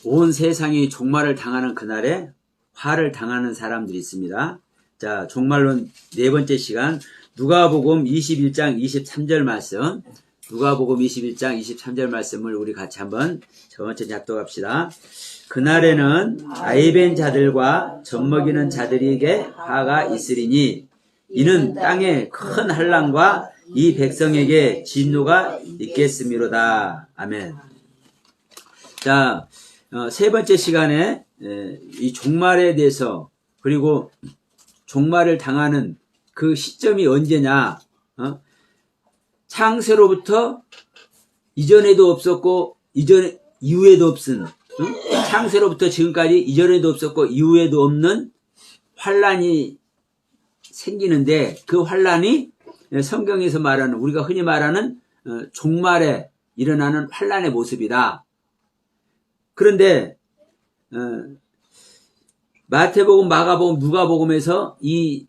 온 세상이 종말을 당하는 그날에 화를 당하는 사람들이 있습니다. 자, 종말론 네 번째 시간 누가복음 21장 23절 말씀, 누가복음 21장 23절 말씀을 우리 같이 한번 천천히 합독합시다. 그날에는 아이벤 자들과 젖먹이는 자들에게 화가 있으리니 이는 땅에 큰 환난과 이 백성에게 진노가 있겠음이로다. 아멘. 자, 세 번째 시간에 이 종말에 대해서, 그리고 종말을 당하는 그 시점이 언제냐, 창세로부터 이전에도 없었고 이후에도 없은, 창세로부터 지금까지 이전에도 없었고 이후에도 없는 환란이 생기는데, 그 환란이 성경에서 말하는, 우리가 흔히 말하는 종말에 일어나는 환란의 모습이다. 그런데 마태복음, 마가복음, 누가복음에서 이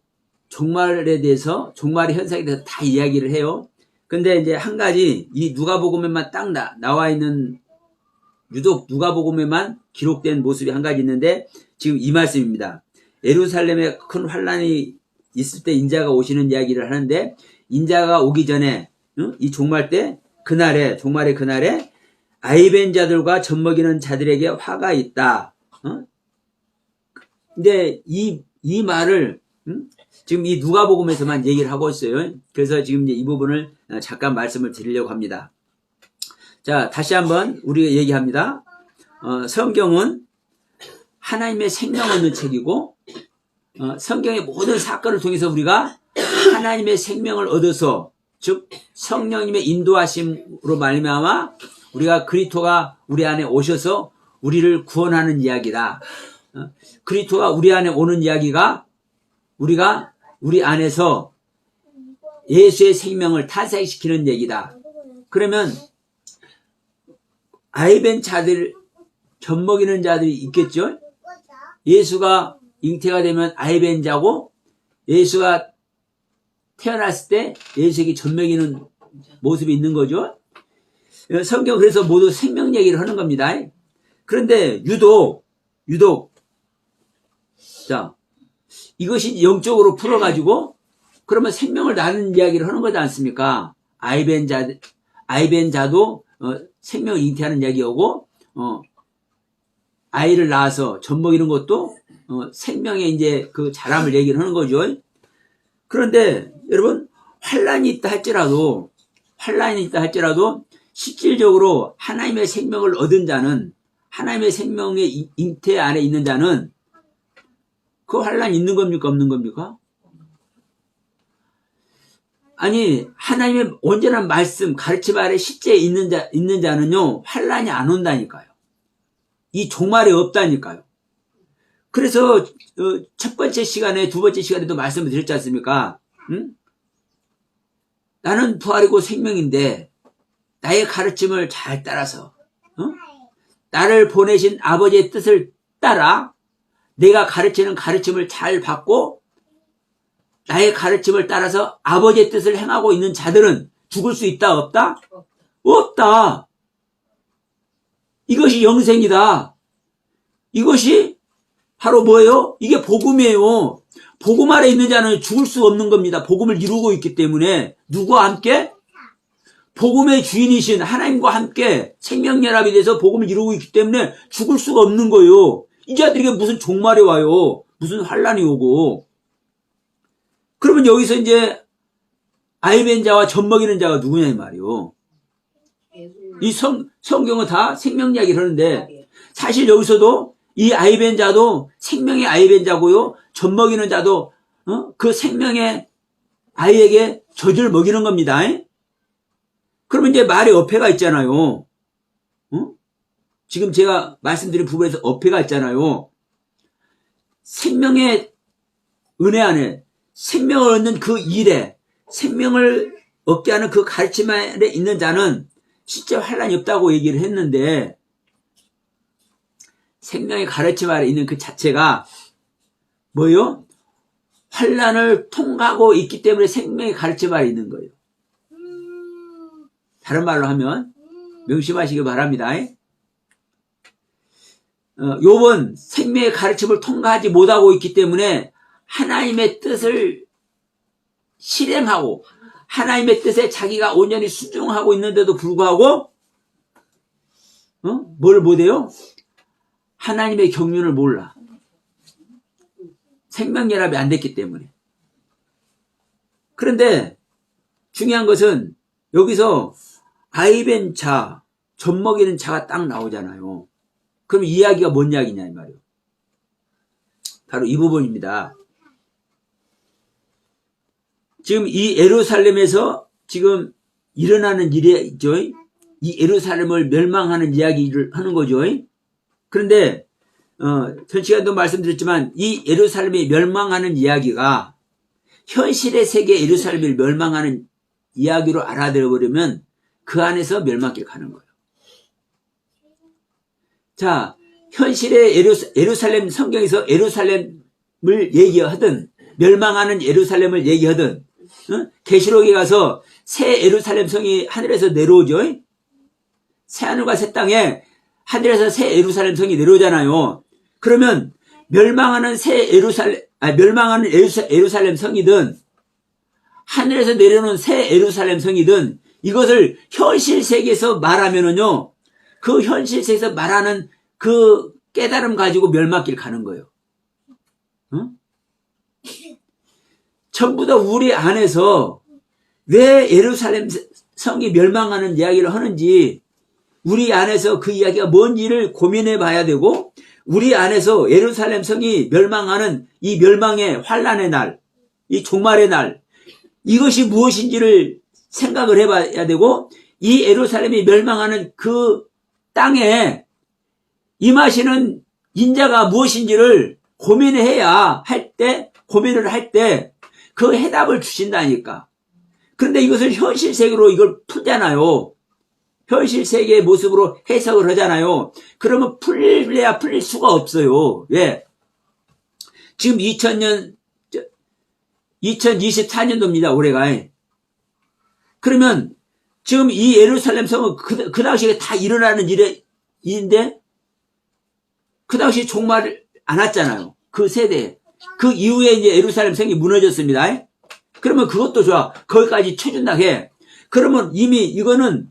종말에 대해서, 종말의 현상에 대해서 다 이야기를 해요. 근데 이제 한 가지, 이 누가복음에만 딱 나와 있는, 유독 누가복음에만 기록된 모습이 한 가지 있는데, 지금 이 말씀입니다. 예루살렘에 큰 환란이 있을 때 인자가 오시는 이야기를 하는데, 인자가 오기 전에, 이 종말 때, 그날에, 종말의 그날에 아이벤 자들과 젖먹이는 자들에게 화가 있다. 근데 이 말을 지금 이 누가복음에서만 얘기를 하고 있어요. 그래서 지금 이제 이 부분을 잠깐 말씀을 드리려고 합니다. 자, 다시 한번 우리가 얘기합니다. 성경은 하나님의 생명 얻는 책이고, 성경의 모든 사건을 통해서 우리가 하나님의 생명을 얻어서, 즉 성령님의 인도하심으로 말미암아 우리가 그리스도가 우리 안에 오셔서 우리를 구원하는 이야기다. 그리스도가 우리 안에 오는 이야기가 우리가 우리 안에서 예수의 생명을 탄생시키는 얘기다. 그러면 아이벤 자들, 젖먹이는 자들이 있겠죠? 예수가 잉태가 되면 아이벤 자고, 예수가 태어났을 때 예수에게 젖먹이는 모습이 있는 거죠. 성경 그래서 모두 생명 얘기를 하는 겁니다. 그런데 유독 자, 이것이 영적으로 풀어가지고 그러면 생명을 나누는 이야기를 하는 거지 않습니까? 아이벤 자도 생명을 잉태하는 이야기하고, 아이를 낳아서 젖먹이는 것도 생명의 이제 그 자람을 얘기를 하는 거죠. 그런데 여러분, 환란이 있다 할지라도 실질적으로 하나님의 생명을 얻은 자는, 하나님의 생명의 잉태 안에 있는 자는 그 환란이 있는 겁니까, 없는 겁니까? 아니, 하나님의 온전한 말씀, 가르침 아래 실제 있는 자는요, 환란이 안 온다니까요. 이 종말이 없다니까요. 그래서 첫 번째 시간에, 두 번째 시간에도 말씀을 드렸지 않습니까? 나는 부활이고 생명인데 나의 가르침을 잘 따라서, 나를 보내신 아버지의 뜻을 따라 내가 가르치는 가르침을 잘 받고 나의 가르침을 따라서 아버지의 뜻을 행하고 있는 자들은 죽을 수 있다, 없다? 없다. 이것이 영생이다. 이것이 바로 뭐예요? 이게 복음이에요. 복음 아래 있는 자는 죽을 수 없는 겁니다. 복음을 이루고 있기 때문에. 누구와 함께? 복음의 주인이신 하나님과 함께 생명연합이 돼서 복음을 이루고 있기 때문에 죽을 수가 없는 거예요. 이 자들에게 무슨 종말이 와요. 무슨 환란이 오고. 그러면 여기서 이제 아이벤 자와 젖먹이는 자가 누구냐 이 말이요. 이 성경은 다 생명 이야기를 하는데, 사실 여기서도 이 아이벤 자도 생명의 아이벤 자고요, 젖먹이는 자도 그 생명의 아이에게 젖을 먹이는 겁니다. 그러면 이제 말에 어폐가 있잖아요. 지금 제가 말씀드린 부분에서 어폐가 있잖아요. 생명의 은혜 안에, 생명을 얻는 그 일에, 생명을 얻게 하는 그 가르침 안에 있는 자는 실제 환란이 없다고 얘기를 했는데, 생명의 가르침 아래 있는 그 자체가 뭐예요? 환란을 통과하고 있기 때문에 생명의 가르침 아래 있는 거예요. 다른 말로 하면 명심하시기 바랍니다. 요번 생명의 가르침을 통과하지 못하고 있기 때문에 하나님의 뜻을 실행하고 하나님의 뜻에 자기가 온전히 순종하고 있는데도 불구하고 뭘 못해요? 하나님의 경륜을 몰라. 생명연합이 안 됐기 때문에. 그런데 중요한 것은 여기서 아이벤 자, 젖먹이는 자가 딱 나오잖아요. 그럼 이 이야기가 뭔 이야기냐 이 말이에요. 바로 이 부분입니다. 지금 이 예루살렘에서 지금 일어나는 일이죠. 이 예루살렘을 멸망하는 이야기를 하는 거죠. 그런데 전 시간도 말씀드렸지만 이 예루살렘이 멸망하는 이야기가 현실의 세계 예루살렘을 멸망하는 이야기로 알아들어버리면 그 안에서 멸망길 가는 거예요. 자, 현실의 예루살렘 성경에서 예루살렘을 얘기하든 멸망하는 예루살렘을 얘기하든 계시록에 가서 새 예루살렘 성이 하늘에서 내려오죠. 새 하늘과 새 땅에 하늘에서 새 예루살렘 성이 내려오잖아요. 그러면 멸망하는 예루살렘 성이든 하늘에서 내려오는 새 예루살렘 성이든 이것을 현실 세계에서 말하면은요, 그 현실 세계에서 말하는 그 깨달음 가지고 멸망길 가는 거예요. 전부 다 우리 안에서 왜 예루살렘 성이 멸망하는 이야기를 하는지 우리 안에서 그 이야기가 뭔지를 고민해 봐야 되고 우리 안에서 예루살렘 성이 멸망하는 이 멸망의 환란의 날, 이 종말의 날 이것이 무엇인지를 생각을 해봐야 되고 이 예루살렘이 멸망하는 그 땅에 임하시는 인자가 무엇인지를 고민해야 고민을 할 때 그 해답을 주신다니까. 그런데 이것을 현실 세계로 이걸 풀잖아요. 현실 세계의 모습으로 해석을 하잖아요. 그러면 풀려야 풀릴 수가 없어요. 왜? 지금 2024년도입니다. 올해가. 그러면 지금 이 예루살렘 성은 그 당시에 다 일어나는 일인데 그 당시 종말 안 왔잖아요. 그 세대에. 그 이후에 이제 예루살렘 성이 무너졌습니다. 그러면 그것도 좋아. 거기까지 쳐준다 해. 그러면 이미 이거는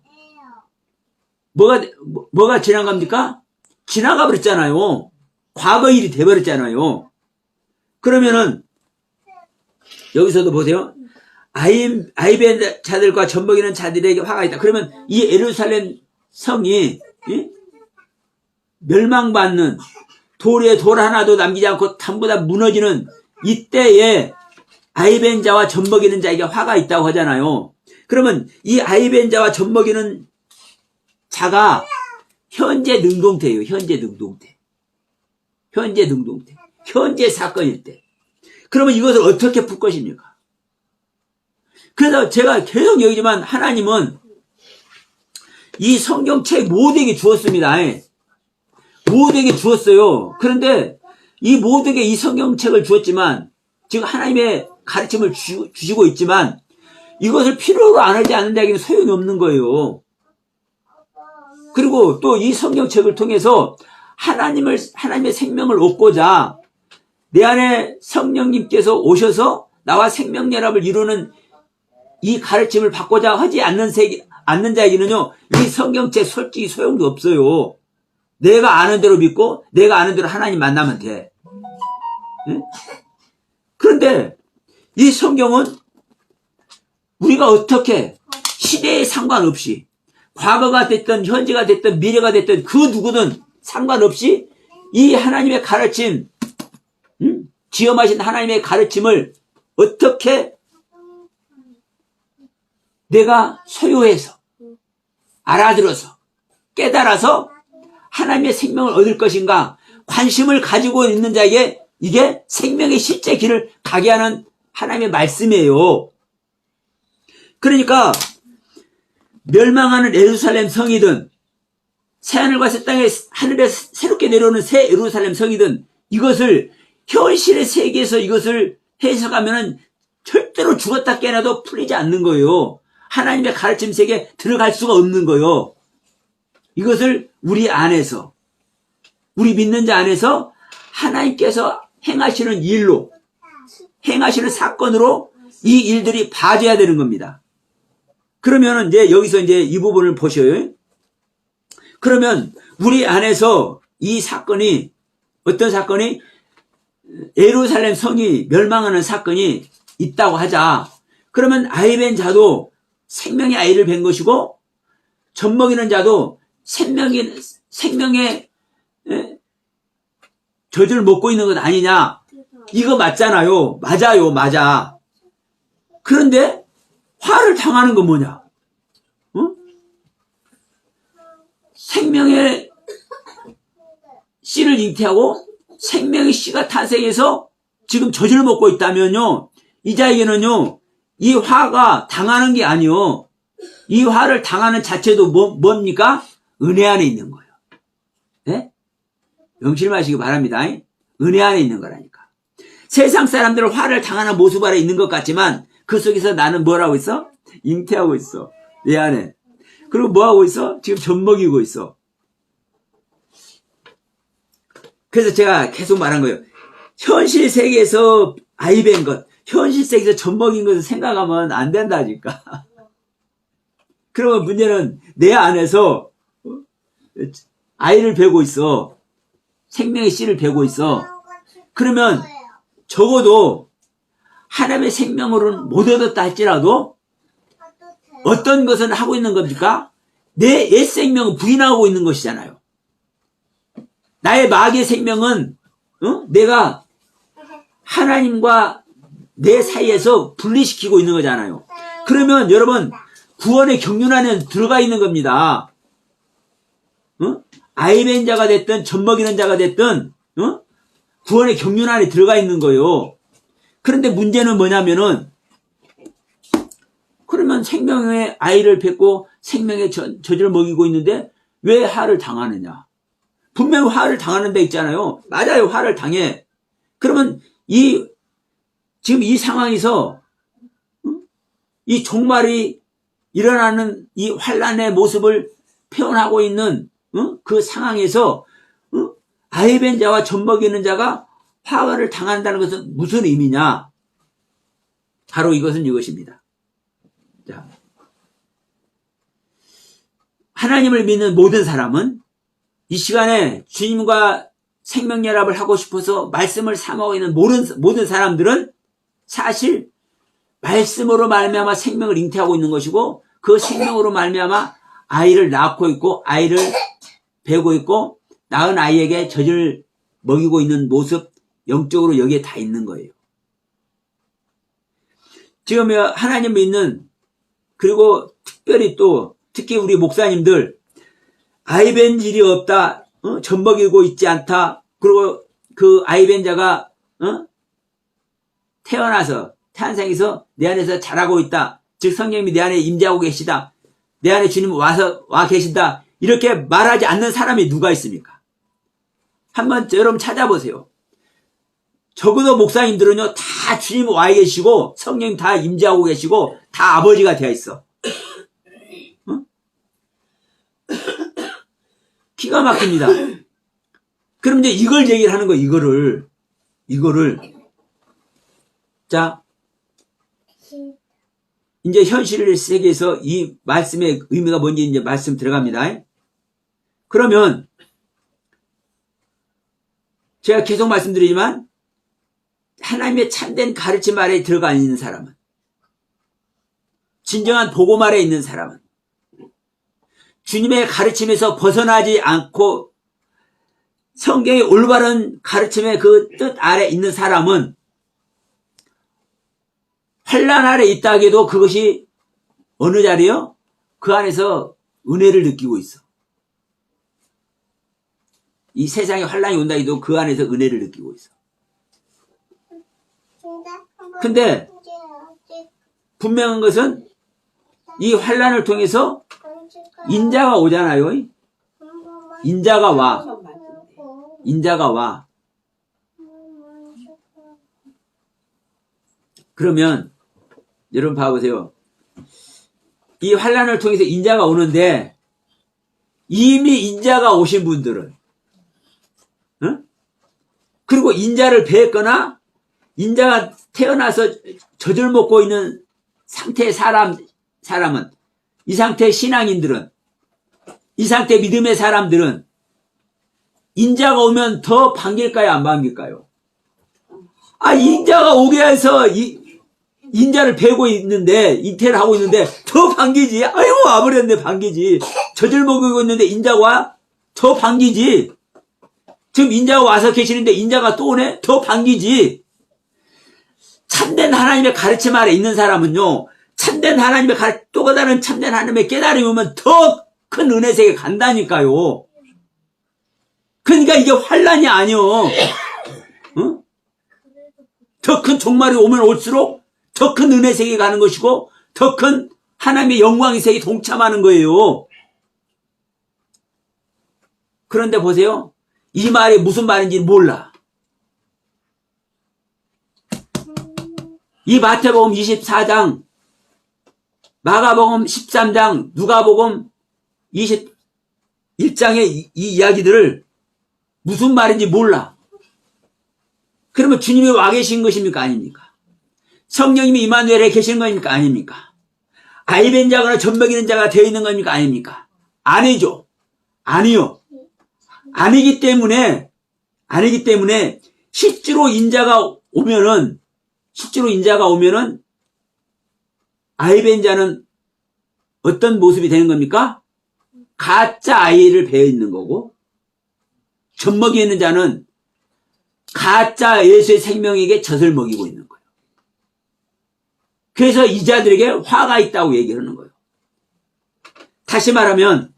뭐가 지난 겁니까? 지나가 버렸잖아요. 과거 일이 돼버렸잖아요. 그러면은 여기서도 보세요. 아이벤 자들과 젖먹이는 자들에게 화가 있다. 그러면 이 예루살렘 성이 멸망받는 돌에 돌 하나도 남기지 않고 전부 다 무너지는 이때에 아이벤 자와 젖먹이는 자에게 화가 있다고 하잖아요. 그러면 이 아이벤 자와 젖먹이는 자가 현재 능동태예요. 현재 능동태. 현재 사건일 때. 그러면 이것을 어떻게 풀 것입니까? 그래서 제가 계속 얘기지만 하나님은 이 성경책 모두에게 주었습니다. 모두에게 주었어요. 그런데 이 모두에게 이 성경책을 주었지만 지금 하나님의 가르침을 주시고 있지만 이것을 필요로 안 하지 않는 데에게는 소용이 없는 거예요. 그리고 또 이 성경책을 통해서 하나님의 생명을 얻고자 내 안에 성령님께서 오셔서 나와 생명연합을 이루는 이 가르침을 받고자 하지 않는 자에게는요, 이 성경책 솔직히 소용도 없어요. 내가 아는 대로 믿고, 내가 아는 대로 하나님 만나면 돼. 네? 그런데 이 성경은 우리가 어떻게 시대에 상관없이 과거가 됐든 현재가 됐든 미래가 됐든 그 누구든 상관없이 이 하나님의 가르침, 지엄하신 하나님의 가르침을 어떻게 내가 소유해서 알아들어서 깨달아서 하나님의 생명을 얻을 것인가 관심을 가지고 있는 자에게 이게 생명의 실제 길을 가게 하는 하나님의 말씀이에요. 그러니까 멸망하는 예루살렘 성이든 새하늘과 새 땅에 하늘에 새롭게 내려오는 새 예루살렘 성이든 이것을 현실의 세계에서 이것을 해석하면은 절대로 죽었다 깨어나도 풀리지 않는 거예요. 하나님의 가르침 세계에 들어갈 수가 없는 거예요. 이것을 우리 안에서 우리 믿는 자 안에서 하나님께서 행하시는 일로, 행하시는 사건으로 이 일들이 봐져야 되는 겁니다. 그러면은 이제 여기서 이제 이 부분을 보셔요. 그러면 우리 안에서 이 사건이, 어떤 사건이, 예루살렘 성이 멸망하는 사건이 있다고 하자. 그러면 아이 벤 자도 생명의 아이를 뵌 것이고, 젖먹이는 자도 생명의 젖을 먹고 있는 것 아니냐. 이거 맞잖아요. 맞아요. 맞아. 그런데 화를 당하는 건 뭐냐? 어? 생명의 씨를 잉태하고 생명의 씨가 탄생해서 지금 젖을 먹고 있다면요, 이 자에게는요, 이 화가 당하는 게 아니요, 이 화를 당하는 자체도 뭡니까? 은혜 안에 있는 거예요. 네? 명심하시기 바랍니다. 은혜 안에 있는 거라니까. 세상 사람들은 화를 당하는 모습 아래 있는 것 같지만 그 속에서 나는 뭐라고 있어? 잉태하고 있어. 내 안에. 그리고 뭐하고 있어? 지금 젖먹이고 있어. 그래서 제가 계속 말한 거예요. 현실 세계에서 아이 뵌 것, 현실 세계에서 젖먹인 것을 생각하면 안 된다니까. 그러면 문제는 내 안에서 아이를 베고 있어. 생명의 씨를 베고 있어. 그러면 적어도 하나님의 생명으로는 못 얻었다 할지라도 어떤 것은 하고 있는 겁니까? 내 옛 생명은 부인하고 있는 것이잖아요. 나의 마귀의 생명은 내가 하나님과 내 사이에서 분리시키고 있는 거잖아요. 그러면 여러분 구원의 경륜 안에 들어가 있는 겁니다. 아이 벤 자가 됐든 젖먹이는 자가 됐든 구원의 경륜 안에 들어가 있는 거예요. 그런데 문제는 뭐냐면은, 그러면 생명의 아이를 뵙고 생명의 젖을 먹이고 있는데 왜 화를 당하느냐? 분명히 화를 당하는 데 있잖아요. 맞아요. 화를 당해. 그러면 지금 이 상황에서 이 종말이 일어나는 이 환란의 모습을 표현하고 있는 그 상황에서 아이 벤 자와 젖먹이는 자가 화를 당한다는 것은 무슨 의미냐? 바로 이것은 이것입니다. 자, 하나님을 믿는 모든 사람은 이 시간에 주님과 생명연합을 하고 싶어서 말씀을 사모하고 있는 모든 사람들은 사실 말씀으로 말미암아 생명을 잉태하고 있는 것이고, 그 생명으로 말미암아 아이를 낳고 있고 아이를 베고 있고 낳은 아이에게 젖을 먹이고 있는 모습, 영적으로 여기에 다 있는 거예요. 지금 하나님 믿는, 그리고 특히 우리 목사님들 아이 벤 일이 없다, 젖 먹이고 있지 않다, 그리고 그 아이 벤 자가 태어나서 탄생해서 내 안에서 자라고 있다, 즉 성령님이 내 안에 임재하고 계시다, 내 안에 주님 와 계신다, 이렇게 말하지 않는 사람이 누가 있습니까? 한번 여러분 찾아보세요. 적어도 목사님들은요, 다 주님 와 계시고 성령님 다 임재하고 계시고 다 아버지가 되어 있어. 기가 막힙니다. 그럼 이제 이걸 얘기를 하는 거예요. 이거를. 자, 이제 현실 세계에서 이 말씀의 의미가 뭔지 이제 말씀 들어갑니다. 그러면 제가 계속 말씀드리지만 하나님의 참된 가르침 아래에 들어가 있는 사람은, 진정한 복음 아래에 있는 사람은, 주님의 가르침에서 벗어나지 않고 성경의 올바른 가르침의 그 뜻 아래 있는 사람은 환난 아래 있다 하게도 그것이 어느 자리요? 그 안에서 은혜를 느끼고 있어. 이 세상에 환난이 온다 해도 그 안에서 은혜를 느끼고 있어. 근데 분명한 것은 이 환난을 통해서 인자가 오잖아요. 인자가 와. 그러면 여러분 봐보세요. 이 환난을 통해서 인자가 오는데 이미 인자가 오신 분들은 그리고 인자를 배했거나 인자가 태어나서 젖을 먹고 있는 상태의 사람은, 이 상태의 신앙인들은, 이 상태의 믿음의 사람들은 인자가 오면 더 반길까요, 안 반길까요? 인자가 오게 해서 인자를 배고 있는데, 잉태를 하고 있는데 더 반기지. 아이고, 와버렸네. 반기지. 젖을 먹이고 있는데 인자가 와? 더 반기지. 지금 인자가 와서 계시는데 인자가 또 오네? 더 반기지. 참된 하나님의 가르침 아래 있는 사람은요, 참된 하나님의 또 다른 참된 하나님의 깨달음이 오면 더 큰 은혜 세계 간다니까요. 그러니까 이게 환란이 아니요. 어? 더 큰 종말이 오면 올수록 더 큰 은혜 세계 가는 것이고, 더 큰 하나님의 영광의 세계 동참하는 거예요. 그런데 보세요. 이 말이 무슨 말인지 몰라. 이 마태복음 24장, 마가복음 13장, 누가복음 21장의 이 이야기들을 무슨 말인지 몰라. 그러면 주님이 와 계신 것입니까? 아닙니까? 성령님이 임마누엘에 계시는 겁니까? 아닙니까? 아이벤 자거나 젖먹이는 자가 되어 있는 겁니까? 아닙니까? 아니죠. 아니요. 아니기 때문에 실제로 인자가 오면은 아이벤 자는 어떤 모습이 되는 겁니까? 가짜 아이를 배어 있는 거고, 젖먹이 있는 자는 가짜 예수의 생명에게 젖을 먹이고 있는 거예요. 그래서 이 자들에게 화가 있다고 얘기하는 거예요. 다시 말하면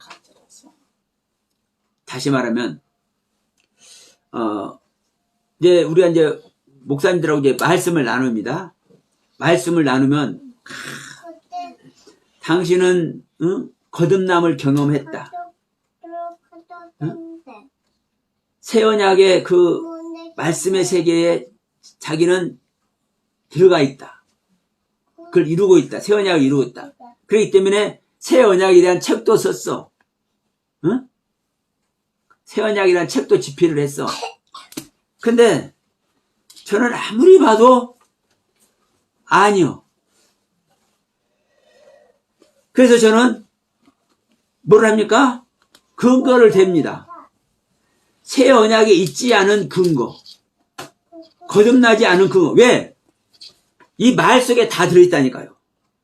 이제 우리가 이제 목사님들하고 이제 말씀을 나눕니다. 말씀을 나누면 당신은 거듭남을 경험했다. 새 언약의 그 말씀의 세계에 자기는 들어가 있다. 그걸 이루고 있다. 새 언약을 이루고 있다. 그렇기 때문에 새 언약에 대한 책도 썼어. 응? 새 언약이라는 책도 집필을 했어. 근데 저는 아무리 봐도 아니요. 그래서 저는 뭘 합니까? 근거를 댑니다. 새 언약에 있지 않은 근거, 거듭나지 않은 근거. 왜? 이 말 속에 다 들어있다니까요.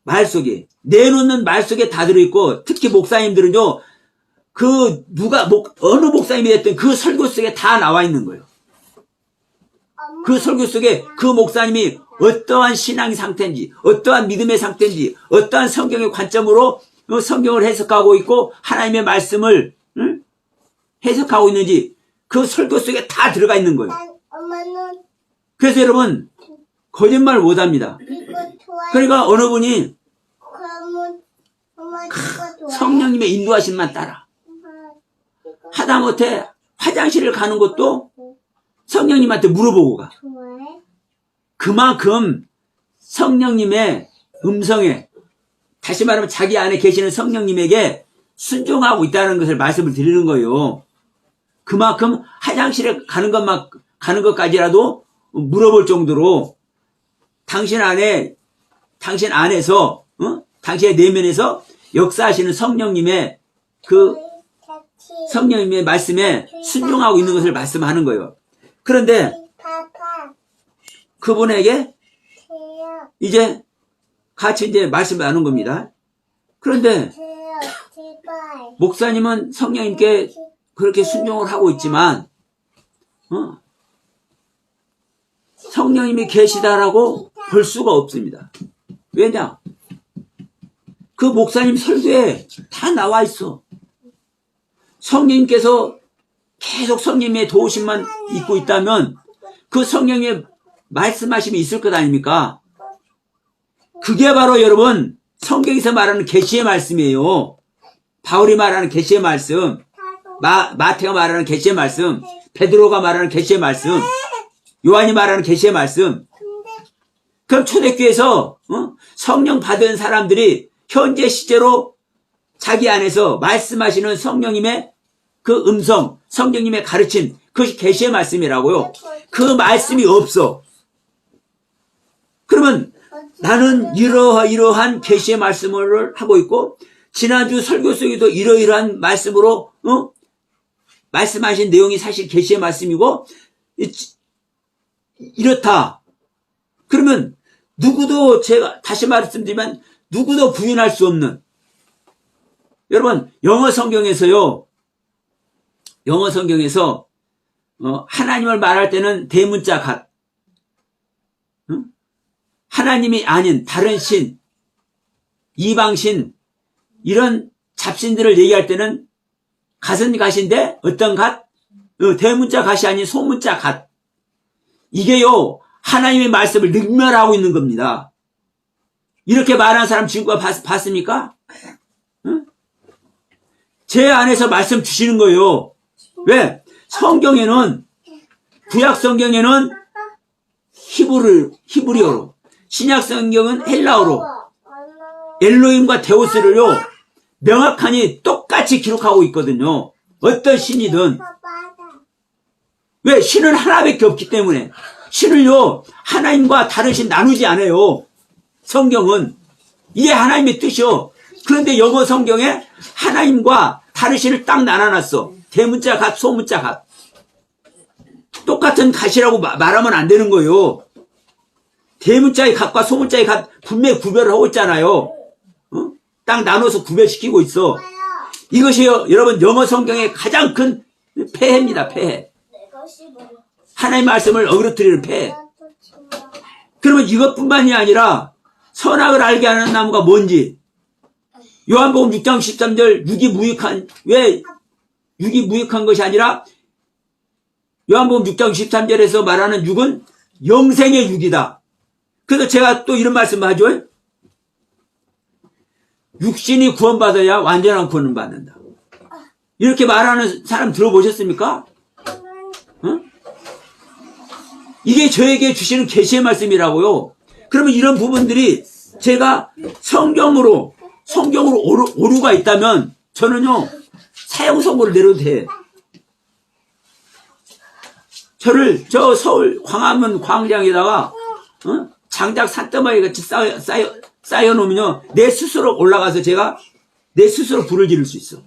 말 속에, 내놓는 말 속에 다 들어있고, 특히 목사님들은요, 어느 목사님이 됐든 그 설교 속에 다 나와 있는 거예요. 그 설교 속에 그 목사님이 어떠한 신앙 상태인지, 어떠한 믿음의 상태인지, 어떠한 성경의 관점으로 성경을 해석하고 있고 하나님의 말씀을 해석하고 있는지 그 설교 속에 다 들어가 있는 거예요. 그래서 여러분 거짓말 못합니다. 그러니까 어느 분이 성령님의 인도하심만 따라 하다못해 화장실을 가는 것도 성령님한테 물어보고 가. 그만큼 성령님의 음성에, 다시 말하면 자기 안에 계시는 성령님에게 순종하고 있다는 것을 말씀을 드리는 거예요. 그만큼 화장실에 가는 것까지라도 물어볼 정도로 당신 안에서, 당신의 내면에서 역사하시는 성령님의 성령님의 말씀에 순종하고 있는 것을 말씀하는 거예요. 그런데 그분에게 이제 같이 이제 말씀을 나눈 겁니다. 그런데 목사님은 성령님께 그렇게 순종을 하고 있지만 성령님이 계시다라고 볼 수가 없습니다. 왜냐? 그 목사님 설교에 다 나와 있어. 성령님께서 계속 성령님의 도우심만 있고 있다면 그 성령의 말씀하심이 있을 것 아닙니까? 그게 바로 여러분 성경에서 말하는 계시의 말씀이에요. 바울이 말하는 계시의 말씀, 마태가 말하는 계시의 말씀, 베드로가 말하는 계시의 말씀, 요한이 말하는 계시의 말씀. 그럼 초대교회에서 성령 받은 사람들이 현재 시제로 자기 안에서 말씀하시는 성령님의 그 음성, 성령님의 가르침, 그것이 계시의 말씀이라고요. 그 말씀이 없어. 그러면 나는 이러한 계시의 말씀을 하고 있고 지난주 설교 속에도 이러이러한 말씀으로 말씀하신 내용이 사실 계시의 말씀이고 이렇다. 그러면 누구도 제가 다시 말씀드리면 누구도 부인할 수 없는 여러분 영어 성경에서 하나님을 말할 때는 대문자 갓 하나님이 아닌 다른 신 이방신 이런 잡신들을 얘기할 때는 갓은 갓인데 어떤 갓? 대문자 갓이 아닌 소문자 갓. 이게요 하나님의 말씀을 능멸하고 있는 겁니다. 이렇게 말하는 사람 지금껏 봤습니까? 제 안에서 말씀 주시는 거예요. 왜? 성경에는 구약 성경에는 히브리어로 신약 성경은 헬라어로 엘로힘과 데우스를요 명확하니 똑같이 기록하고 있거든요. 어떤 신이든. 왜? 신은 하나밖에 없기 때문에. 신을요 하나님과 다른 신 나누지 않아요. 성경은. 이게 하나님의 뜻이요. 그런데 영어 성경에 하나님과 다른 신을 딱 나눠놨어. 대문자 갓, 소문자 갓. 똑같은 갓이라고 말하면 안 되는 거예요. 대문자의 갓과 소문자의 갓 분명히 구별을 하고 있잖아요. 딱 나눠서 구별시키고 있어. 이것이요 여러분 영어 성경의 가장 큰 폐해입니다. 폐해. 하나님의 말씀을 어그러뜨리는 폐해. 그러면 이것뿐만이 아니라 선악을 알게 하는 나무가 뭔지 요한복음 6장 13절 왜 6이 무익한 것이 아니라 요한복음 6장 13절에서 말하는 6은 영생의 6이다. 그래서 제가 또 이런 말씀을 하죠. 육신이 구원받아야 완전한 구원을 받는다. 이렇게 말하는 사람 들어보셨습니까? 이게 저에게 주시는 계시의 말씀이라고요. 그러면 이런 부분들이 제가 성경으로 오류가 있다면 저는요 사형 선고를 내려도 돼. 저를 저 서울 광화문 광장에다가 장작 산더미 같이 쌓여놓으면요 내 스스로 올라가서 제가 내 스스로 불을 지를 수 있어.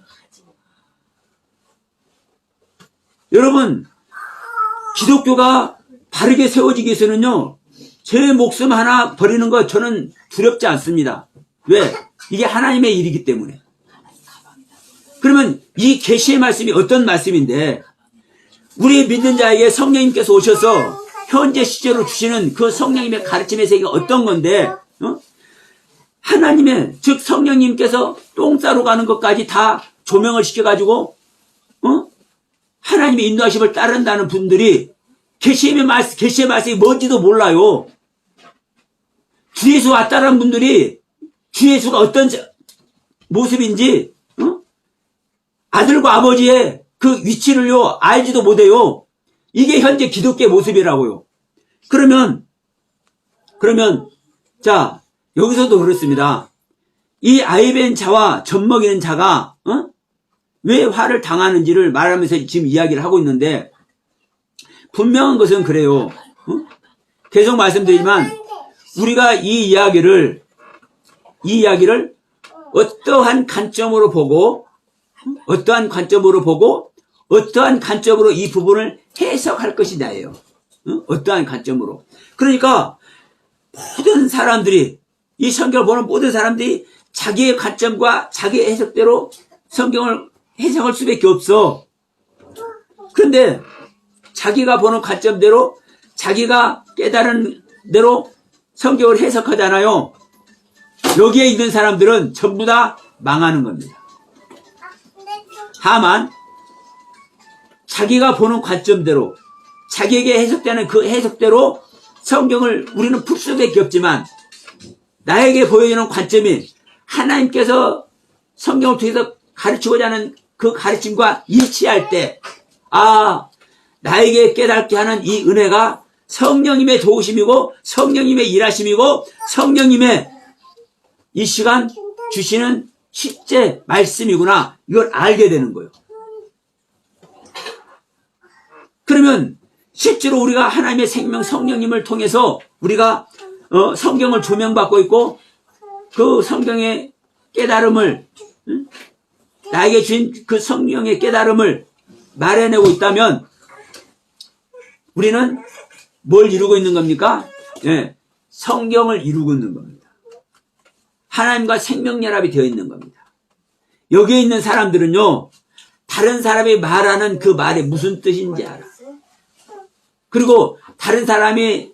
여러분 기독교가 바르게 세워지기 위해서는요 제 목숨 하나 버리는 거 저는 두렵지 않습니다. 왜? 이게 하나님의 일이기 때문에. 그러면 이 계시의 말씀이 어떤 말씀인데 우리 믿는 자에게 성령님께서 오셔서 현재 시제로 주시는 그 성령님의 가르침의 세계가 어떤 건데 하나님의 즉 성령님께서 똥 싸러 가는 것까지 다 조명을 시켜가지고 하나님의 인도하심을 따른다는 분들이 계시의 말씀이 뭔지도 몰라요. 주 예수 왔다는 분들이 주 예수가 어떤 모습인지 아들과 아버지의 그 위치를요 알지도 못해요. 이게 현재 기독교의 모습이라고요. 그러면 자 여기서도 그렇습니다. 이 아이벤 자와 젖먹이는 자가 왜 화를 당하는지를 말하면서 지금 이야기를 하고 있는데 분명한 것은 그래요. 계속 말씀드리지만 우리가 이 이야기를 어떠한 관점으로 보고 어떠한 관점으로 이 부분을 해석할 것이냐예요. 어떠한 관점으로. 그러니까 모든 사람들이 이 성경을 보는 모든 사람들이 자기의 관점과 자기의 해석대로 성경을 해석할 수밖에 없어. 그런데 자기가 보는 관점대로 자기가 깨달은 대로 성경을 해석하잖아요. 여기에 있는 사람들은 전부 다 망하는 겁니다. 다만 자기가 보는 관점대로 자기에게 해석되는 그 해석대로 성경을 우리는 풀 수밖에 없지만 나에게 보여지는 관점이 하나님께서 성경을 통해서 가르치고자 하는 그 가르침과 일치할 때 나에게 깨닫게 하는 이 은혜가 성령님의 도우심이고 성령님의 일하심이고 성령님의 이 시간 주시는 실제 말씀이구나 이걸 알게 되는 거예요. 그러면 실제로 우리가 하나님의 생명 성령님을 통해서 우리가 성경을 조명받고 있고 그 성경의 깨달음을 나에게 주신 그 성령의 깨달음을 말해내고 있다면 우리는 뭘 이루고 있는 겁니까? 예, 성경을 이루고 있는 겁니다. 하나님과 생명연합이 되어 있는 겁니다. 여기에 있는 사람들은요, 다른 사람이 말하는 그 말이 무슨 뜻인지 알아. 그리고 다른 사람이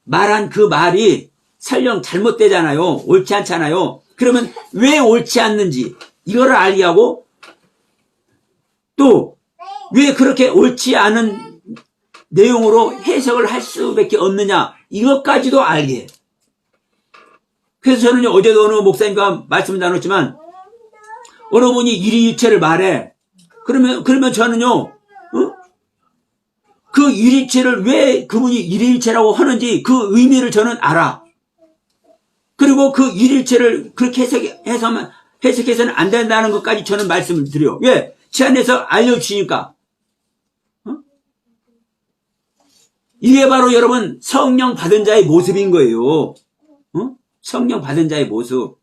말한 그 말이 설령 잘못되잖아요. 옳지 않잖아요. 그러면 왜 옳지 않는지 이거를 알게 하고 또 왜 그렇게 옳지 않은 내용으로 해석을 할 수밖에 없느냐 이것까지도 알게 해요. 그래서 저는 어제도 어느 목사님과 말씀을 나눴지만 어느 분이 일이일체를 말해. 그러면 저는요, 그 일이일체를 왜 그분이 일이일체라고 하는지 그 의미를 저는 알아. 그리고 그 일이일체를 그렇게 해석해서는 안 된다는 것까지 저는 말씀을 드려요. 왜? 제 안에서 알려주시니까. 이게 바로 여러분 성령 받은 자의 모습인 거예요. 성령 받은 자의 모습.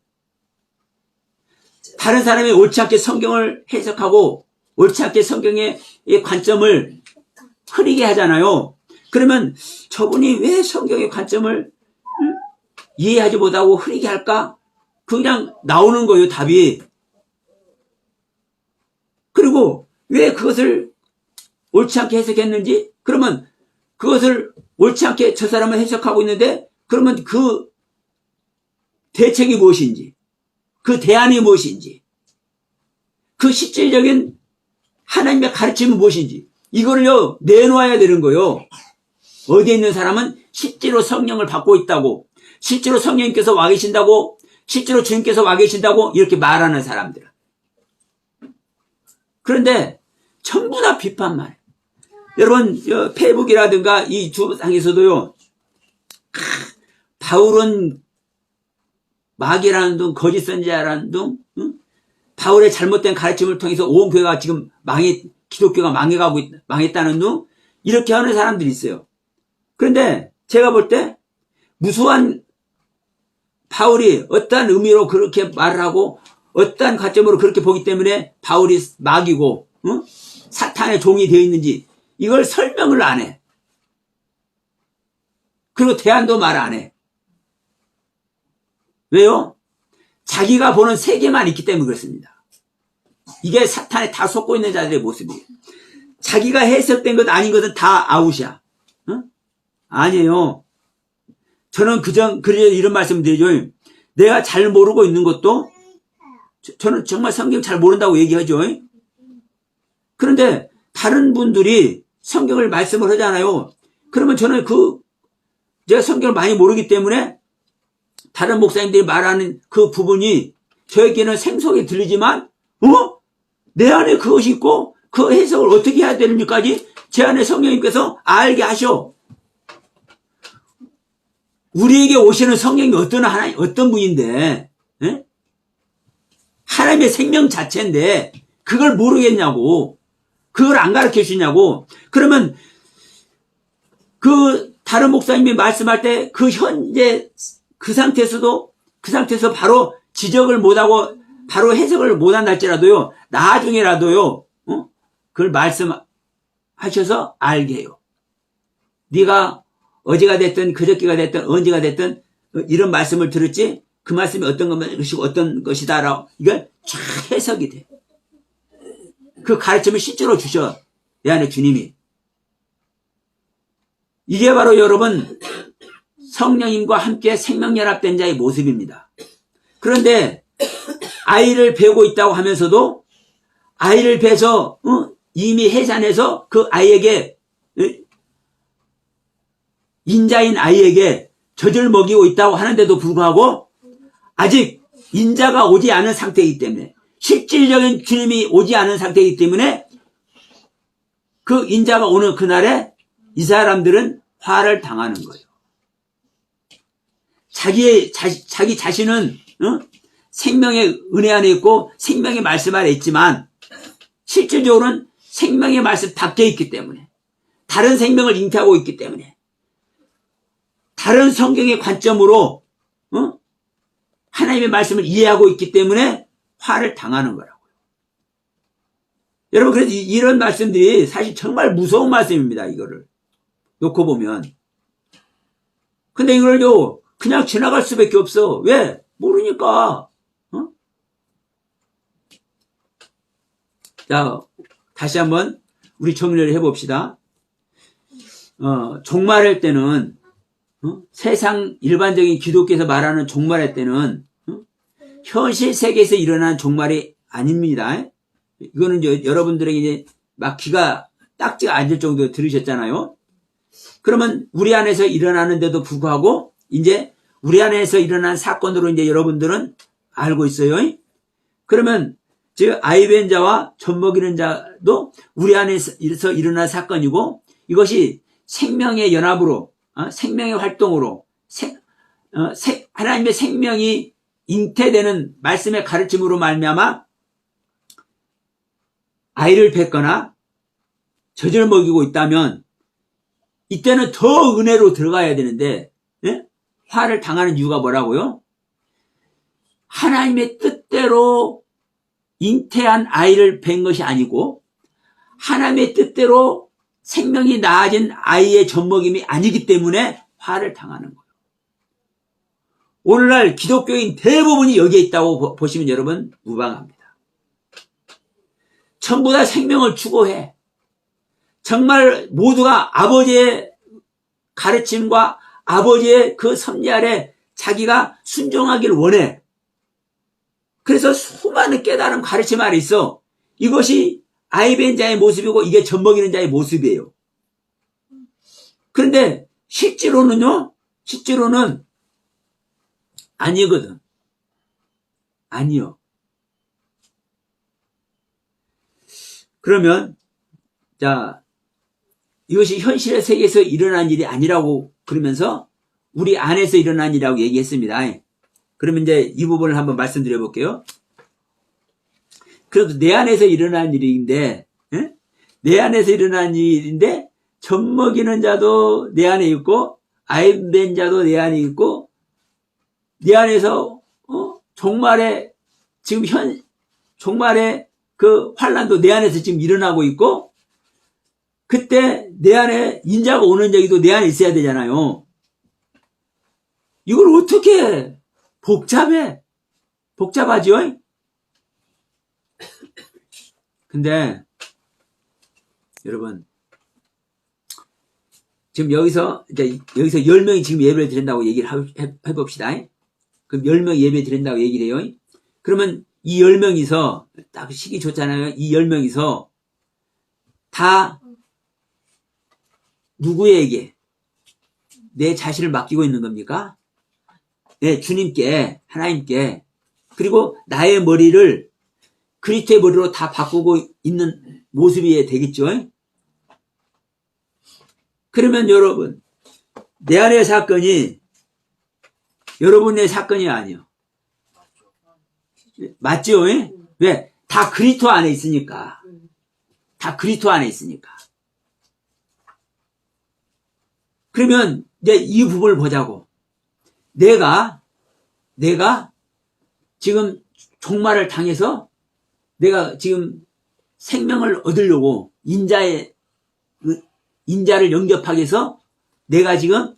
다른 사람이 옳지 않게 성경을 해석하고 옳지 않게 성경의 관점을 흐리게 하잖아요. 그러면 저분이 왜 성경의 관점을 이해하지 못하고 흐리게 할까? 그냥 나오는 거예요, 답이. 그리고 왜 그것을 옳지 않게 해석했는지? 그러면 그것을 옳지 않게 저 사람은 해석하고 있는데 그러면 그 대책이 무엇인지, 그 대안이 무엇인지, 그 실질적인 하나님의 가르침은 무엇인지 이거를요 내놓아야 되는 거예요. 어디에 있는 사람은 실제로 성령을 받고 있다고, 실제로 성령님께서 와 계신다고, 실제로 주님께서 와 계신다고 이렇게 말하는 사람들. 그런데 전부 다 비판만 해요. 여러분 페이북이라든가 이 주상에서도요 바울은 마귀라는 둥, 거짓 선지자라는 둥, 바울의 잘못된 가르침을 통해서 온 교회가 지금 기독교가 망했다는 둥, 이렇게 하는 사람들이 있어요. 그런데 제가 볼 때 무수한 바울이 어떠한 의미로 그렇게 말을 하고 어떠한 관점으로 그렇게 보기 때문에 바울이 마귀고 사탄의 종이 되어 있는지 이걸 설명을 안 해. 그리고 대안도 말 안 해. 왜요? 자기가 보는 세계만 있기 때문에 그렇습니다. 이게 사탄에 다 속고 있는 자들의 모습이에요. 자기가 해석된 것 아닌 것은 다 아웃이야. 아니에요. 저는 그래서 이런 말씀 드리죠. 내가 잘 모르고 있는 것도 저는 정말 성경 잘 모른다고 얘기하죠. 그런데 다른 분들이 성경을 말씀을 하잖아요. 그러면 저는 제가 성경을 많이 모르기 때문에 다른 목사님들이 말하는 그 부분이 저에게는 생소하게 들리지만 내 안에 그것이 있고 그 해석을 어떻게 해야 되는지까지 제 안에 성령님께서 알게 하셔. 우리에게 오시는 성령이 어떤 분인데 하나님의 생명 자체인데 그걸 모르겠냐고, 그걸 안 가르쳐 주냐고. 그러면 그 다른 목사님이 말씀할 때 그 현재 그 상태에서 바로 지적을 못하고 바로 해석을 못한다 할지라도요, 나중에라도요, 그걸 말씀하셔서 알게 해요. 네가 어제가 됐든 그저께가 됐든 언제가 됐든 이런 말씀을 들었지, 그 말씀이 어떤 것이고 어떤 것이다라고 이걸 쫙 해석이 돼. 그 가르침을 실제로 주셔, 내 안에 주님이. 이게 바로 여러분 성령님과 함께 생명연합된 자의 모습입니다. 그런데 아이를 배우고 있다고 하면서도 아이를 배서 이미 해산해서 그 아이에게, 인자인 아이에게 젖을 먹이고 있다고 하는데도 불구하고 아직 인자가 오지 않은 상태이기 때문에, 실질적인 주님이 오지 않은 상태이기 때문에 그 인자가 오는 그날에 이 사람들은 화를 당하는 거예요. 자기 자신은 생명의 은혜 안에 있고 생명의 말씀 안에 있지만 실질적으로는 생명의 말씀 밖에 있기 때문에 다른 생명을 잉태하고 있기 때문에 다른 성경의 관점으로 하나님의 말씀을 이해하고 있기 때문에 화를 당하는 거라고요. 여러분, 그래서 이런 말씀들이 사실 정말 무서운 말씀입니다. 이거를 놓고 보면. 근데 이걸요 그냥 지나갈 수밖에 없어. 왜? 모르니까. 자, 다시 한번 우리 정리를 해봅시다. 종말할 때는 세상 일반적인 기독교에서 말하는 종말할 때는 현실 세계에서 일어나는 종말이 아닙니다. 이거는 여러분들에게 이제 막 귀가 딱지가 앉을 정도로 들으셨잖아요. 그러면 우리 안에서 일어나는데도 불구하고 이제 우리 안에서 일어난 사건으로 이제 여러분들은 알고 있어요. 그러면 즉 아이벤 자와 젖먹이는 자도 우리 안에서 일어난 사건이고 이것이 생명의 연합으로 생명의 활동으로 하나님의 생명이 잉태되는 말씀의 가르침으로 말미암아 아이를 뵙거나 젖을 먹이고 있다면 이때는 더 은혜로 들어가야 되는데 화를 당하는 이유가 뭐라고요? 하나님의 뜻대로 잉태한 아이를 뵌 것이 아니고 하나님의 뜻대로 생명이 나아진 아이의 젖먹임이 아니기 때문에 화를 당하는 거예요. 오늘날 기독교인 대부분이 여기에 있다고 보시면 여러분 무방합니다. 전부 다 생명을 추구해. 정말 모두가 아버지의 가르침과 아버지의 그 섭리 아래 자기가 순종하기를 원해. 그래서 수많은 깨달음 가르침 아래 있어. 이것이 아이벤 자의 모습이고 이게 젖먹이는 자의 모습이에요. 그런데 실제로는 아니거든. 아니요. 그러면 자, 이것이 현실의 세계에서 일어난 일이 아니라고 그러면서 우리 안에서 일어난 일이라고 얘기했습니다. 그러면 이제 이 부분을 한번 말씀드려 볼게요. 그래도 내 안에서 일어난 일인데, 내 안에서 일어난 일인데, 젖먹이는 자도 내 안에 있고, 아이벤 자도 내 안에 있고, 내 안에서, 종말의, 지금 종말의 그 환란도 내 안에서 지금 일어나고 있고, 그때 내 안에 인자가 오는 얘기도 내 안에 있어야 되잖아요. 이걸 어떻게 해? 복잡하죠? 근데 여러분 지금 여기서 10명이 지금 예배를 드린다고 얘기를 해봅시다. 그럼 10명이 예배 드린다고 얘기를 해요. 그러면 이 10명이서 딱 시기 좋잖아요. 이 10명이서 다 누구에게 내 자신을 맡기고 있는 겁니까? 네, 주님께, 하나님께. 그리고 나의 머리를 그리스도의 머리로 다 바꾸고 있는 모습이 되겠죠. 그러면 여러분, 내 안의 사건이 여러분의 사건이 아니요. 맞죠? 왜? 다 그리스도 안에 있으니까. 다 그리스도 안에 있으니까. 그러면 이제 이 부분을 보자고. 내가 지금 종말을 당해서 내가 지금 생명을 얻으려고 인자를 영접하기 위해서 내가 지금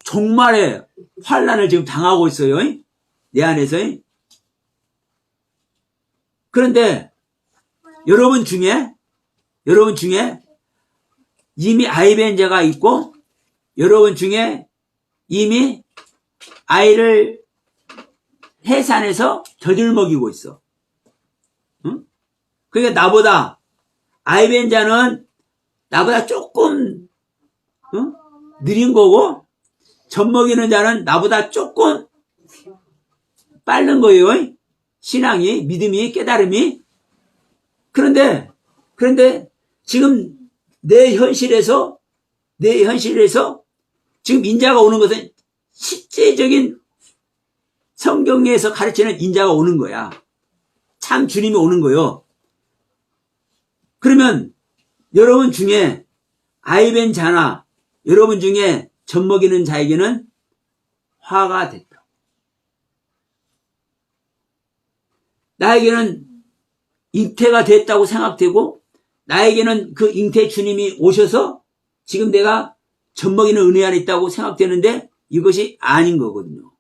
종말의 환란을 지금 당하고 있어요. 내 안에서. 그런데 여러분 중에 이미 아이벤 자가 있고 여러분 중에 이미 아이를 해산해서 젖을 먹이고 있어. 응? 그러니까 나보다 아이벤 자는 나보다 조금 느린 거고 젖 먹이는 자는 나보다 조금 빠른 거예요. 신앙이, 믿음이, 깨달음이. 그런데 지금 내 현실에서 지금 인자가 오는 것은 실제적인 성경에서 가르치는 인자가 오는 거야. 참 주님이 오는 거요. 그러면 여러분 중에 아이벤 자나 여러분 중에 젖먹이는 자에게는 화가 됐다. 나에게는 잉태가 됐다고 생각되고 나에게는 그 잉태 주님이 오셔서 지금 내가 젖먹이는 은혜 안에 있다고 생각되는데 이것이 아닌 거거든요.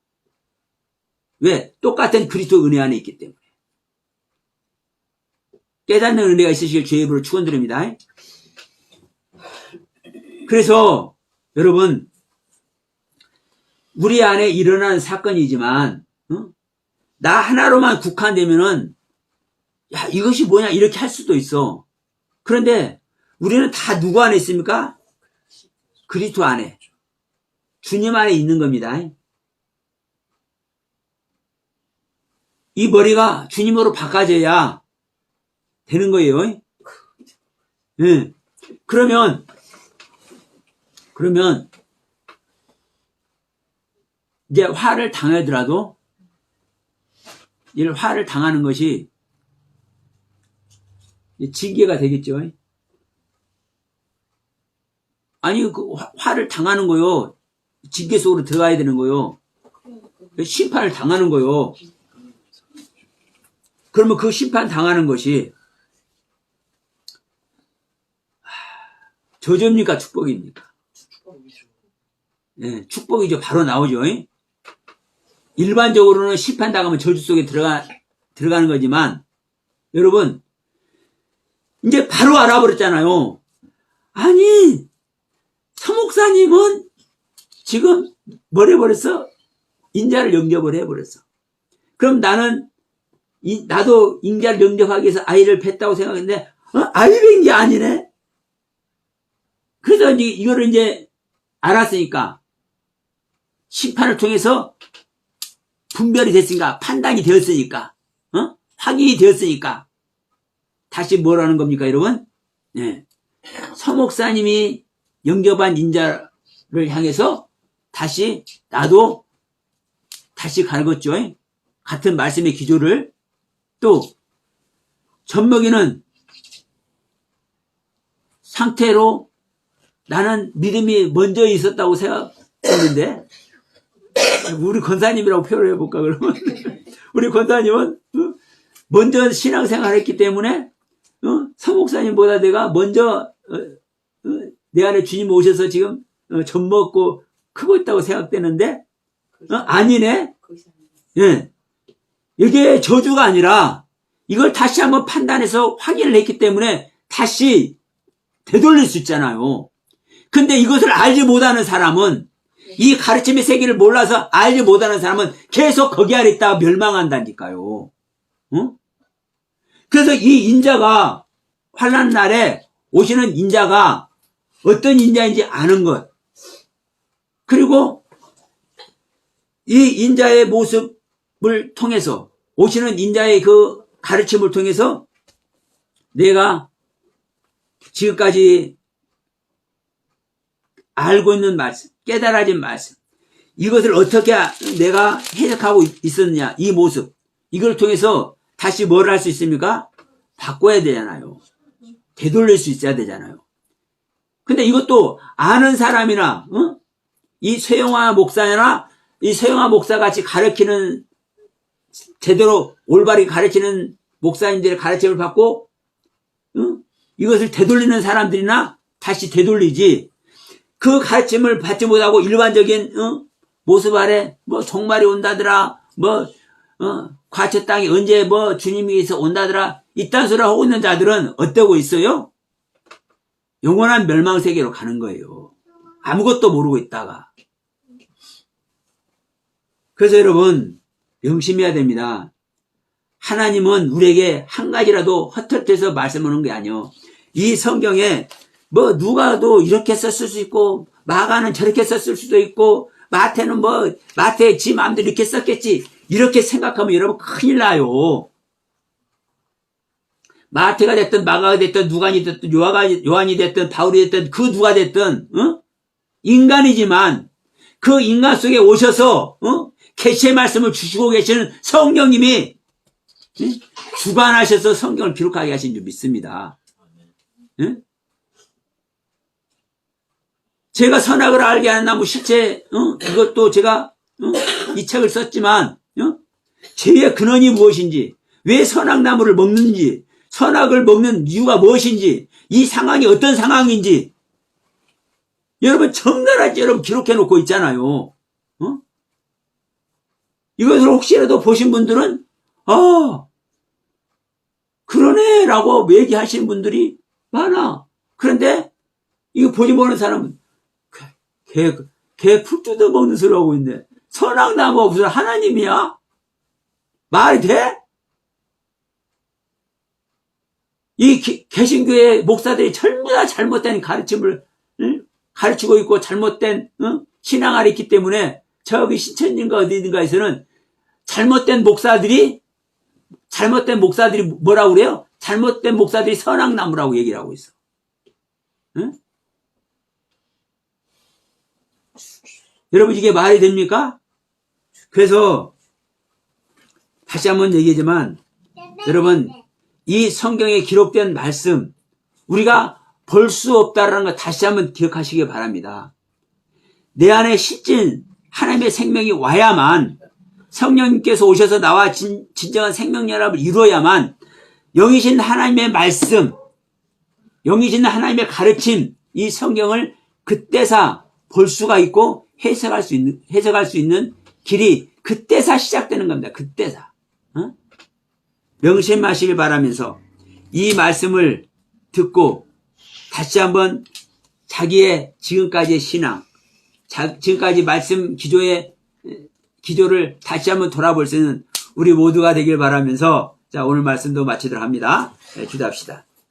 왜? 똑같은 그리스도 은혜 안에 있기 때문에. 깨닫는 은혜가 있으시길 주의 이름으로 축원드립니다. 그래서 여러분 우리 안에 일어난 사건이지만 나 하나로만 국한되면은 야 이것이 뭐냐 이렇게 할 수도 있어. 그런데 우리는 다 누구 안에 있습니까? 그리스도 안에 주님 안에 있는 겁니다. 이 머리가 주님으로 바꿔져야 되는 거예요. 네. 그러면 이제 화를 당하더라도 이 화를 당하는 것이 징계가 되겠죠. 아니 그 화를 당하는 거요. 징계 속으로 들어가야 되는 거요. 심판을 당하는 거요. 그러면 그 심판 당하는 것이 저주입니까 축복입니까? 네, 축복이죠. 바로 나오죠. 일반적으로는 심판 당하면 저주 속에 들어가는 거지만 여러분 이제 바로 알아버렸잖아요. 아니 서목사님은 지금 뭘 해버렸어? 인자를 영접을 해버렸어. 그럼 나도 인자를 영접하기 위해서 아이를 뱄다고 생각했는데 아이 뵌 게 아니네. 그래서 이거를 이제 알았으니까 심판을 통해서 분별이 됐으니까 판단이 되었으니까 확인이 되었으니까 다시 뭐라는 겁니까 여러분? 네. 서목사님이 영접한 인자를 향해서 다시 나도 다시 갈궜죠. 같은 말씀의 기조를 또 젖먹이는 상태로 나는 믿음이 먼저 있었다고 생각했는데 우리 권사님이라고 표현을 해볼까 그러면 우리 권사님은 먼저 신앙생활을 했기 때문에 서목사님보다 내가 먼저 내 안에 주님 오셔서 지금 젖먹고 크고 있다고 생각되는데 아니네. 예. 이게 저주가 아니라 이걸 다시 한번 판단해서 확인을 했기 때문에 다시 되돌릴 수 있잖아요. 근데 이것을 알지 못하는 사람은 이 가르침의 세계를 몰라서 알지 못하는 사람은 계속 거기 안에 있다가 멸망한다니까요. 그래서 이 인자가 환난 날에 오시는 인자가 어떤 인자인지 아는 것 그리고 이 인자의 모습을 통해서 오시는 인자의 그 가르침을 통해서 내가 지금까지 알고 있는 말씀, 깨달아진 말씀 이것을 어떻게 내가 해석하고 있었느냐 이 모습 이걸 통해서 다시 뭘 할 수 있습니까? 바꿔야 되잖아요. 되돌릴 수 있어야 되잖아요. 근데 이것도 아는 사람이나 이 최영화 목사나 이 최영화 목사 같이 가르치는 제대로 올바르게 가르치는 목사님들의 가르침을 받고 이것을 되돌리는 사람들이나 다시 되돌리지 그 가르침을 받지 못하고 일반적인 모습 아래 뭐 종말이 온다더라 과처 땅이 언제 주님께서 온다더라 이딴 소리를 하고 있는 자들은 어떠고 있어요? 영원한 멸망세계로 가는 거예요. 아무것도 모르고 있다가. 그래서 여러분 명심해야 됩니다. 하나님은 우리에게 한 가지라도 헛헛해서 말씀하는 게 아니에요. 이 성경에 누가도 이렇게 썼을 수 있고 마가는 저렇게 썼을 수도 있고 마태는 마태 지 마음대로 이렇게 썼겠지 이렇게 생각하면 여러분 큰일 나요. 마태가 됐든 마가가 됐든 누가니 됐든 요한이 됐든 바울이 됐든 그 누가 됐든 인간이지만 그 인간 속에 오셔서 계시의 말씀을 주시고 계시는 성령님이 주관하셔서 성경을 기록하게 하신 줄 믿습니다. 제가 선악을 알게 하는 나무 실체, 이것도 제가, 이 책을 썼지만, 죄의 근원이 무엇인지, 왜 선악나무를 먹는지, 선악을 먹는 이유가 무엇인지, 이 상황이 어떤 상황인지, 여러분 적나라하게 여러분 기록해 놓고 있잖아요. 이것을 혹시라도 보신 분들은 그러네 라고 얘기하시는 분들이 많아. 그런데 이거 보지 못하는 사람은 개 풀 뜯어 먹는 소리 하고 있네. 선악나무가 무슨 하나님이야? 말이 돼? 이 개신교의 목사들이 전부 다 잘못된 가르침을 가르치고 있고 잘못된 신앙을 있기 때문에 저기 신천진가 어디든가에서는 잘못된 목사들이 뭐라고 그래요? 잘못된 목사들이 선악나무라고 얘기를 하고 있어. 응? 여러분 이게 말이 됩니까? 그래서 다시 한번 얘기하지만 여러분 이 성경에 기록된 말씀 우리가 볼 수 없다라는 거 다시 한번 기억하시기 바랍니다. 내 안에 실진 하나님의 생명이 와야만 성령님께서 오셔서 나와 진정한 생명연합을 이루어야만 영이신 하나님의 말씀, 영이신 하나님의 가르침, 이 성경을 그때사 볼 수가 있고 해석할 수 있는 길이 그때사 시작되는 겁니다. 그때사. 명심하시길 바라면서 이 말씀을 듣고 다시 한번 자기의 지금까지의 신앙, 지금까지 말씀 기조를 다시 한번 돌아볼 수 있는 우리 모두가 되길 바라면서 자 오늘 말씀도 마치도록 합니다. 기도합시다.